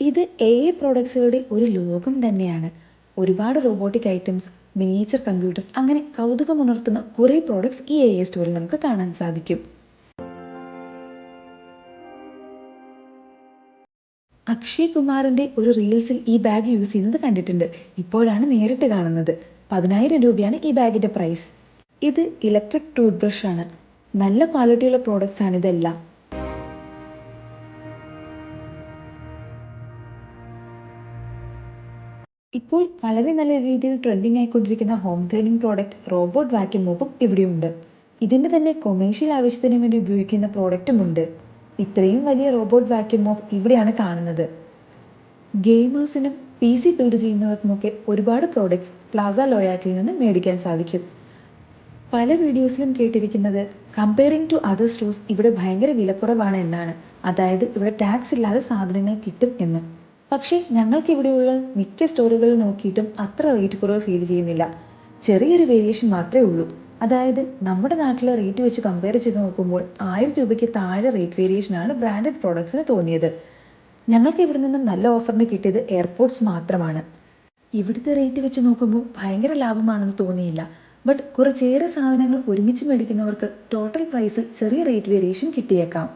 ഇത് AI പ്രോഡക്ട്സുകളുടെ ഒരു ലോകം തന്നെയാണ്. ഒരുപാട് റോബോട്ടിക് ഐറ്റംസ്, മിനിയേച്ചർ കമ്പ്യൂട്ടർ, അങ്ങനെ കൗതുകമുണർത്തുന്ന കുറേ പ്രോഡക്ട്സ് ഈ AI സ്റ്റോറിൽ നമുക്ക് കാണാൻ സാധിക്കും. അക്ഷയ് കുമാറിൻ്റെ ഒരു റീൽസിൽ ഈ ബാഗ് യൂസ് ചെയ്യുന്നത് കണ്ടിട്ടുണ്ട്. ഇപ്പോഴാണ് നേരിട്ട് കാണുന്നത്. 10,000 രൂപയാണ് ഈ ബാഗിൻ്റെ പ്രൈസ്. ഇത് ഇലക്ട്രിക് ടൂത്ത് ബ്രഷ് ആണ്. നല്ല ക്വാളിറ്റിയുള്ള പ്രോഡക്ട്സ് ആണ് ഇതെല്ലാം. ഇപ്പോൾ വളരെ നല്ല രീതിയിൽ ട്രെൻഡിങ് ആയിക്കൊണ്ടിരിക്കുന്ന home cleaning product robot vacuum മോപ്പും ഇവിടെയുണ്ട്. ഇതിൻ്റെ തന്നെ കൊമേഴ്ഷ്യൽ ആവശ്യത്തിന് വേണ്ടി ഉപയോഗിക്കുന്ന പ്രോഡക്റ്റുമുണ്ട്. ഇത്രയും വലിയ റോബോട്ട് വാക്യൂം മോപ്പ് ഇവിടെയാണ് കാണുന്നത്. ഗെയിമേഴ്സിനും PC ബിൽഡ് ചെയ്യുന്നവർക്കുമൊക്കെ ഒരുപാട് പ്രോഡക്ട്സ് പ്ലാസ ലോയാക്കിൽ നിന്ന് മേടിക്കാൻ സാധിക്കും. പല വീഡിയോസിലും കേട്ടിരിക്കുന്നത് കമ്പയറിംഗ് ടു അതർ സ്റ്റോഴ്സ് ഇവിടെ ഭയങ്കര വിലക്കുറവാണ് എന്നാണ്. അതായത് ഇവിടെ ടാക്സ് ഇല്ലാതെ സാധനങ്ങൾ കിട്ടും എന്ന്. പക്ഷേ ഞങ്ങൾക്കിവിടെയുള്ള മിക്ക സ്റ്റോറുകളിൽ നോക്കിയിട്ടും അത്ര റേറ്റ് കുറവ് ഫീൽ ചെയ്യുന്നില്ല. ചെറിയൊരു വേരിയേഷൻ മാത്രമേ ഉള്ളൂ. അതായത് നമ്മുടെ നാട്ടിലെ റേറ്റ് വെച്ച് കമ്പയർ ചെയ്ത് നോക്കുമ്പോൾ 1000 രൂപയ്ക്ക് താഴെ റേറ്റ് വേരിയേഷനാണ് ബ്രാൻഡഡ് പ്രോഡക്ട്സിന് തോന്നിയത്. ഞങ്ങൾക്ക് ഇവിടെ നിന്നും നല്ല ഓഫറിന് കിട്ടിയത് എയർപോർട്സ് മാത്രമാണ്. ഇവിടുത്തെ റേറ്റ് വെച്ച് നോക്കുമ്പോൾ ഭയങ്കര ലാഭമാണെന്ന് തോന്നിയില്ല. ബട്ട് കുറച്ചേറെ സാധനങ്ങൾ ഒരുമിച്ച് മേടിക്കുന്നവർക്ക് ടോട്ടൽ പ്രൈസിൽ ചെറിയ റേറ്റ് വേരിയേഷൻ കിട്ടിയേക്കാം.